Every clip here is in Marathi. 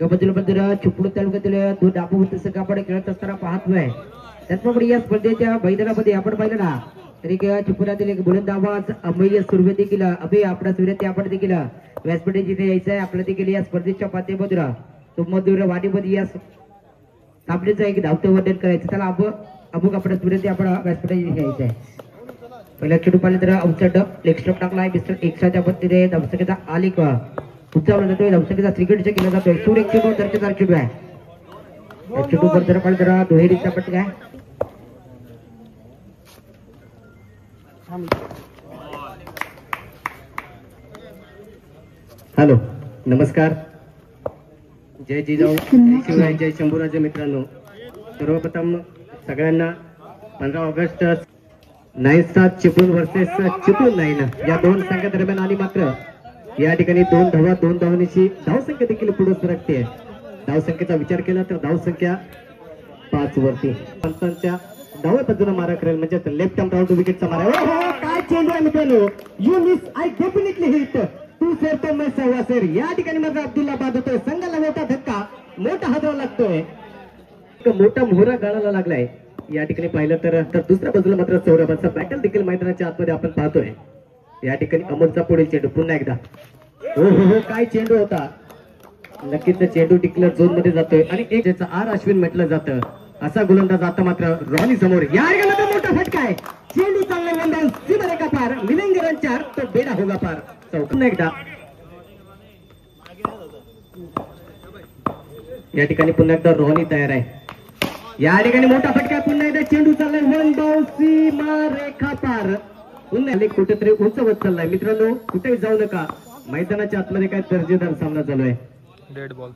कबड्डीला चिपळूण तालुक्यातील दोन डापू संघ आपण खेळत असताना पाहतोय. त्याचप्रमाणे या स्पर्धेच्या मैदानामध्ये आपण पाहिलं ना तरी चिपळूणातील एक बुलंद आवाज अमेय सुरवे देखील अभय आपला सूर्य आपण देखील व्यासपीठ जिथे यायचं आहे आपल्या देखील या स्पर्धेच्या माध्यमातून तुमधूर वाडीमध्ये या सामन्याचं एक धावतं वर्णन करायचं. त्याला अमुक आपल्या सूर्य आपण व्यासपीठ जिथे यायचं आहे. पहिल्या खेळू पाहिलं तर अवचड लेग स्टॉप टाकलाय मिस्टर एक्स्ट्राच्या पद्धतीने धावसंख्येचा आलेख उंचावला जातोय. धावसंख्येचा त्रिकेटचा केला जातोय. सूर्य चेंडू दर्जेदार चेंडू आहे. चेंडू वर जर पाहिलं तर दुहेरीचा पटका आहे. हॅलो नमस्कार. जय जिजाऊ शिवराय जय शंभूराजे. मित्रांनो सर्वप्रथम सगळ्यांना 15 ऑगस्ट 9-7 चिपळूण वर्सेस चिपळूण 9 या दोन संघादरम्यान आली. मात्र या ठिकाणी 2 धावा 2 धावांची धावसंख्या देखील पुढे सरकते. धावसंख्येचा विचार केला तर धावसंख्या 5 वरती. पंचांच्या डाव्या बाजूला मारा करेल म्हणजे लेफ्ट आर्म राऊंड विकेटचा मारा. काय चेंडू आहे मित्रांनो. You miss I definitely hit तू सर तो मैं सव्वा सर. या ठिकाणी माझा अब्दुल्ला बाद होतोय. संघाला मोठा धक्का मोठा हातवा लागतोय. मोठा मोहरा गाळाला लागलाय. या ठिकाणी पाहिलं तर दुसऱ्या बाजूला मात्र सौरभाचा बॅटल देखील मैदानाच्या आतमध्ये आपण पाहतोय. या ठिकाणी अमोलचा पुढील चेंडू पुन्हा एकदा. हो काय चेंडू होता. नक्कीच चेंडू डिक्लेअर झोन मध्ये जातोय आणि एक ज्याचा आर अश्विन म्हटलं जातं असा गोलंदाज आता मात्र रॉनी समोर. या ठिकाणी मोठा फटका आहे. चेंडू चांगला गोलंदाज सीमा रेखा पार. मिलिंग रन 4 तो बेडा होगा पार. पुन्हा एकदा या ठिकाणी पुन्हा एकदा रॉनी तयार आहे. या ठिकाणी मोठा फटका. पुन्हा एकदा चेंडू चाललाय. 1 डाऊन सीमा रेखा पार. पुन्हा कुठेतरी उंचवत चाललाय. मित्रांनो कुठेही जाऊ नका. मैदानाच्या आतमध्ये काय दर्जेदार सामना चालू आहे. Dead ball.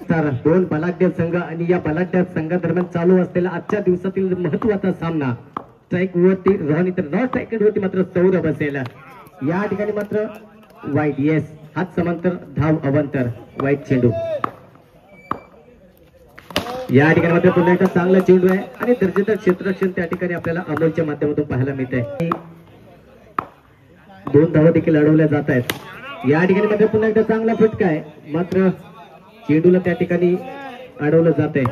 तर 2 बलाढ्य संघ आणि या बलाढ्य संघादरम्यान चालू असलेला आजच्या दिवसातील महत्वाचा सामना. स्ट्राईक वरती रॉनी तर नॉट स्ट्राईक वरती मात्र सौरभ असेल. या ठिकाणी मात्र वाईट येस हात समांतर धाव अवंतर वाईट चेंडू. या ठिकाणी मात्र पुन्हा एकदा चांगला चेंडू आहे आणि दर्जेदार क्षेत्ररक्षण त्या ठिकाणी आपल्याला अमोलच्या माध्यमातून पाहायला मिळत आहे. 2 धावा देखील अडवल्या जात आहेत. या ठिकाणी मात्र पुन्हा एकदा चांगला फटका आहे. मात्र चेंडूला त्या ठिकाणी अडवलं जात आहे.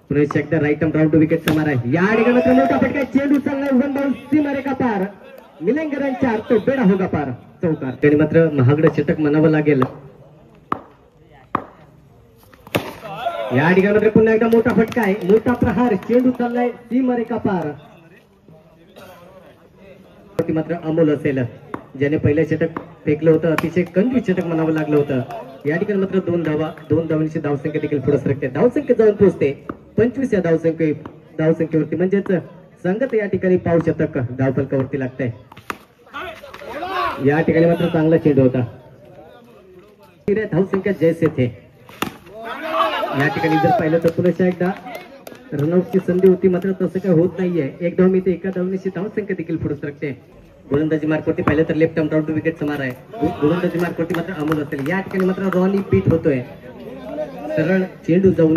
पुन्हा एकदा राईट आर्म राऊंड विकेटचा मारा आहे. या ठिकाणी मात्र मोठा फटका आहे. चेंडू चांगला 1 डाऊन सीमा रेखा पार. मिलिंग रन 4 तो बेडा होगा पार. चौकार. त्याने मात्र महागडं षटक म्हणावं लागेल. या ठिकाणी मात्र पुन्हा एकदा मोठा फटका आहे. मोठा प्रहार. चेंडू चाललाय सीमा रेखा पार. मात्र अमोल असेल ज्याने पहिलं षटक फेकलं होतं. अतिशय कंजूस षटक म्हणावं लागलं होतं. या ठिकाणी मात्र 2 धावा 2 धावांची धावसंख्या देखील पुढे सरकते. धावसंख्या जाऊन पोहोचते 25 या धावसंख्येवरती म्हणजेच संघात या ठिकाणी पाव शतक धावफलकावरती लागतंय. या ठिकाणी मात्र चांगला चेंडू होता. धावसंख्या जैसे थे. या ठिकाणी जर पाहिलं तर पुन्हा एकदा रनआउटची संधी होती मात्र तसं काय होत नाहीये. 1 धाव मिळते. एका धावण्याची धावसंख्या देखील पुढे सरकते. गोलंदाजी मार्कवरती पाहिलं तर लेफ्ट आर्म राऊंड विकेट समार आहे. गोलंदाजी मार्कवरती मात्र अमोल असेल. या ठिकाणी मात्र रॉनी पीट होतोय. सरळ चेंडू जाऊन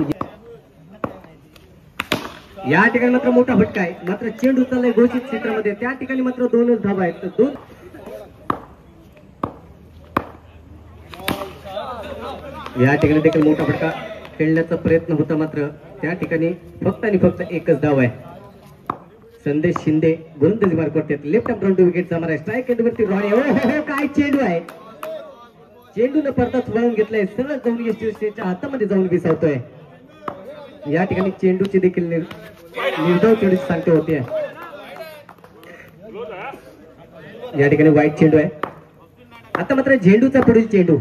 या ठिकाणी मात्र मोठा फटका आहे. मात्र चेंडू चाललाय घोषित क्षेत्रामध्ये. त्या ठिकाणी मात्र 2 धावा आहेत. 2 या ठिकाणी देखील मोठा फटका खेळण्याचा प्रयत्न होता मात्र त्या ठिकाणी फक्त आणि फक्त एकच धाव आहे. संदेश शिंदे गोलंदाजी मार्कवरती लेफ्ट आर्म राऊंड विकेटचा मारा. स्ट्राईक एंडवरती रॉनी. हो काय चेंडू आहे. चेंडूने परताच वळून घेतलाय. सरळ जाऊन यशस्वीच्या हातामध्ये जाऊन विसावतोय. या ठिकाणी चेंडूची देखील निर्धाव चेंडूची सांगते होते. या ठिकाणी वाईट चेंडू आहे. आता मात्र झेंडूचा पुढील चेंडू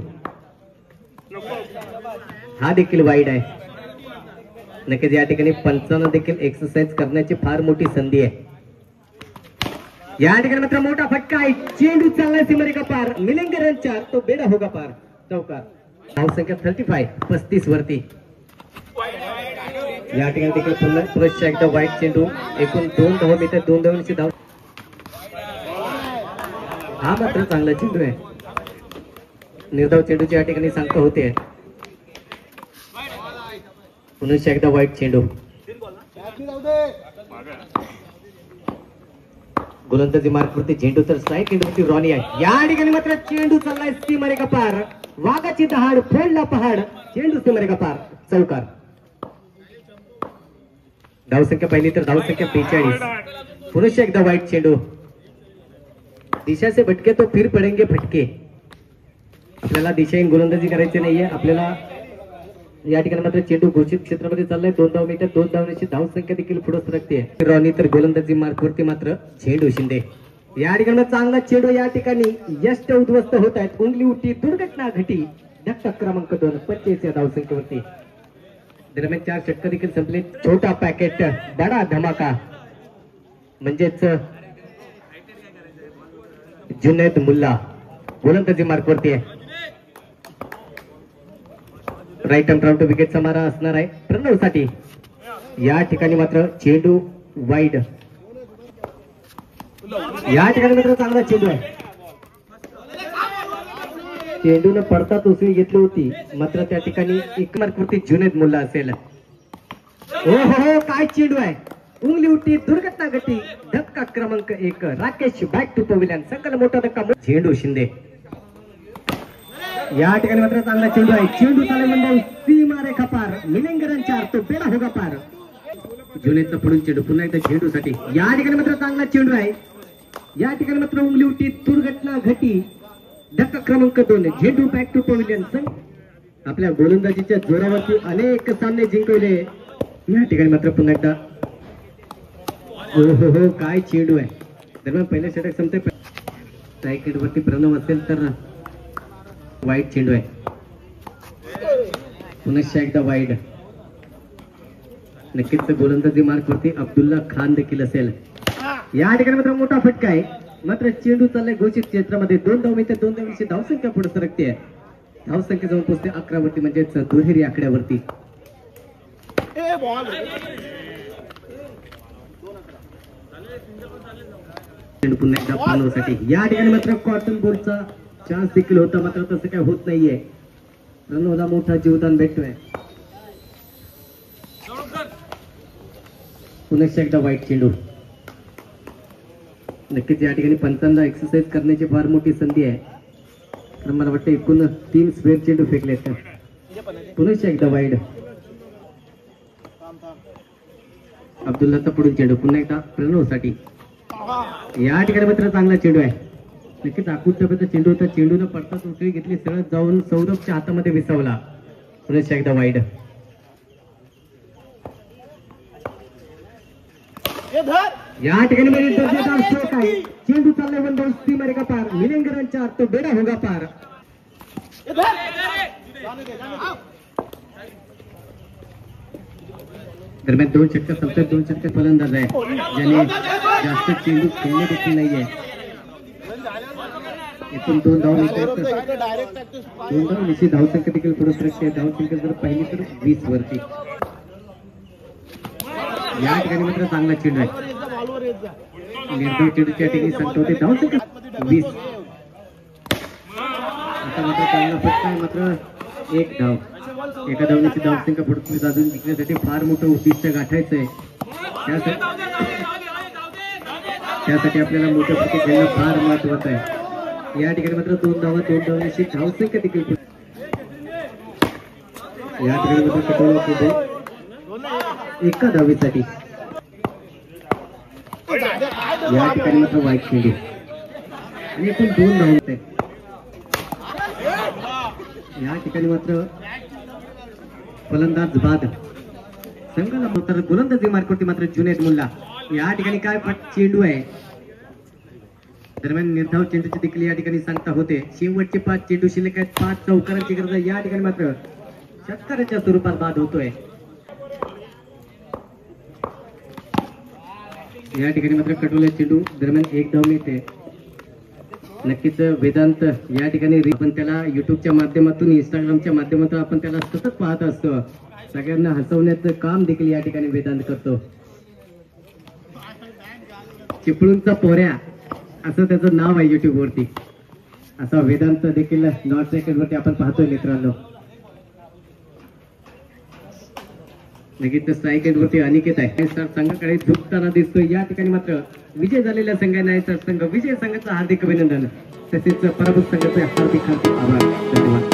हा देखील वाईड आहे. नक्कीच या ठिकाणी पंचांना देखील एक्सरसाइज करण्याची फार मोठी संधी आहे. या ठिकाणी मात्र मोठा फटका आहे. चेंडू चाललाय सीमारेखा पार. मिलिंग रन 4 तो बेडा होगा पार. चौकार. धावसंख्या 35 वरती. या ठिकाणी देखील पुन्हा एकदा वाईट चेंडू. एकूण 2 धावा मिळतात. 2 धावांची धाव. हा मात्र चांगला चेंडू आहे. निर्धाव चेंडूची या ठिकाणी सांगता होते. पुन्हा एकदा वाईट चेंडू. गोलंदाजी मार्कवरती झेंडू तर स्ट्राईक एंडवरती रॉनी आहे. या ठिकाणी मात्र चेंडू चाललाय सीमारेखा पार. वाघाची दहाड फोडला पहाड. चेंडू सीमारेखा पार. चौकार. धावसंख्या पाहिली तर धावसंख्या 42. पुरुष एकदा वाईट चेंडू. दिशा से भटके तो फिर पडेंगे फटके. आपल्याला दिशाहीन गोलंदाजी करायची नाहीये. आपल्याला या ठिकाणी मात्र चेंडू घोषित क्षेत्रामध्ये चाललाय. 2 धाव मिळतात. 2 धावण्याची धावसंख्या देखील पुढे सरकते. रॉनी तर गोलंदाजी मार्कवरती मात्र झेंडू शिंदे. या ठिकाणी चांगला चेंडू. या ठिकाणी यष्ट उद्ध्वस्त होत आहेत. उंगली उठी दुर्घटना घटी. धक्का क्रमांक 2 25 या धावसंख्येवरती. दरम्यान 4 षटक देखील संपले. छोटा पॅकेट बडा धमाका म्हणजेच जुनैद मुल्ला गोलंदाजी मार्कवरती आहे. राईट आर्म ड्राइव्ह टू विकेटचा मारा असणार आहे प्रणव साठी. या ठिकाणी मात्र चेंडू वाईड. या ठिकाणी मात्र चांगला चेंडू आहे. चेंडून पडतात उसळी घेतली होती मात्र त्या ठिकाणी एक मार्कवरती जुनैद मुल्ला असेल. हो हो काय चेंडू आहे. उंगली उठी दुर्घटना घटी. धक्का क्रमांक 1 राकेश बॅक टू पविलियन. सकल मोठा धक्का झेंडू शिंदे. या ठिकाणी मात्र चांगला चेंडू आहे. चेंडू चालेल म्हणजे सीमारेखा पार. मिलिंगरांच्या तो बेडा होगा पार. जुनैदचा पुढून चेंडू पुन्हा एकदा झेंडू साठी. या ठिकाणी मात्र चांगला चेंडू आहे. या ठिकाणी मात्र उंगली उठी दुर्घटना घटी. धक्का क्रमांक 2 झेंडू बॅक टू पविलियन. आपल्या गोलंदाजीच्या जोरावरती अनेक सामने जिंकवले. या ठिकाणी मात्र पुन्हा एकदा हो हो हो काय चेंडू आहे. दरम्यान पहिल्या षटक संपते. स्ट्राईक रेटवरती प्रणव असेल तर वाईट चेंडू आहे. पुन्हा एकदा वाईड. नक्कीच गोलंदाजी मार्कवरती अब्दुल्ला खान देखील असेल. या ठिकाणी मात्र मोठा फटका आहे. मात्र चेंडू चाललाय घोषित क्षेत्रामध्ये. 2 धाव मिळते. 2 धावची धावसंख्या पुढे सरकते. धावसंख्या जाऊन पोहोचते 11 वरती म्हणजेच दुहेरी आकड्यावरती. पुन्हा एकदा पानवसाठी. या ठिकाणी मात्र कॉटन बोर्डचा चान्स देखील होता मात्र तसं काय होत नाहीये. प्रणवला मोठा जीवदान भेटतोय. पुन्हा एकदा वाईट चेंडू. नक्कीच या ठिकाणी पंचांना एक्सरसाइज करण्याची फार मोठी संधी आहे. तर मला वाटतं एकूण 3 स्क्वेअर चेंडू फेकले. पुन्हा एकदा वाईड. अब्दुल्लाचा पुढील चेंडू पुन्हा एकदा प्रणव साठी. या ठिकाणी मात्र चांगला चेंडू आहे. नक्कीच आखूट टप्प्याचा चेंडू होता. चेंडून पडताच उसळी घेतली. सरळ जाऊन सौरभच्या हातामध्ये विसावला. पुन्हा एकदा वाईड. या ठिकाणी दर्जेदार स्ट्रोक आहे. चेंडू चाललाय वन सीमारेखा पार. मिलिंगरांच्या अर्थ बेडा होगा पार. दरम्यान 2 षटक संपतात. 2 षटक फलंदाज आहे ज्याने जास्त चेंडू खेळले देखील नाहीये. एकूण 2 धाव मिळतात. 2 धाव निश्चित धावसंख्या देखील पुढे सरकते. धावसंख्या जर पाहिली तर 20 वरती. या ठिकाणी मात्र चांगला चेंडू आहे. निर्धाव चेंडूच्या ठिकाणी संपवते. धावसंख्या 20. आता मात्र चांगला फटका आहे. मात्र 1 धाव. एका धावण्याची धावसंख्या पुढे साधून जिंकण्यासाठी फार मोठं उद्दिष्ट गाठायचं आहे. त्यासाठी आपल्याला मोठे फटके खेळणं फार महत्वाचं आहे. या ठिकाणी मात्र 2 धावा. 2 धावण्याची धावसंख्या देखील. या ठिकाणी मात्र कटोला एका धावेसाठी. या ठिकाणी मात्र वाईट चेंडू आणि एकूण 2 धाव आहेत. या ठिकाणी मात्र फलंदाज बाद. संघाला मात्र गोलंदाजी मार्कवरती मात्र जुनैद मुल्ला. या ठिकाणी काय चेंडू आहे. दरम्यान निर्धाव चेंडूची देखील या ठिकाणी सांगता होते. शेवटचे 5 चेंडू शिल्लक आहेत. 5 चौकारांची गरज आहे. या ठिकाणी मात्र षटकाराच्या स्वरूपात बाद होतोय. या ठिकाणी मात्र कटोला चेंडू. दरम्यान 1 धाव मिळते. नक्कीच वेदांत या ठिकाणी आपण त्याला युट्यूबच्या माध्यमातून इंस्टाग्रामच्या माध्यमातून आपण त्याला सतत पाहत असतो. सगळ्यांना हसवण्याचं काम देखील या ठिकाणी वेदांत करतो. चिपळूणचा पोऱ्या असं त्याचं नाव आहे युट्यूब वरती. असा वेदांत देखील नॉर्थ सेकंड वरती आपण पाहतोय मित्रांनो. लगेच स्ट्राईक एंड वरती अनिकेत आहे. नाईस स्टार संघाकडे झुकताना दिसतोय. या ठिकाणी मात्र विजय झालेल्या संघ नाईस स्टार संघ विजय संघाचं हार्दिक अभिनंदन तसेच पराभूत संघाचे हार्दिक आभार. धन्यवाद.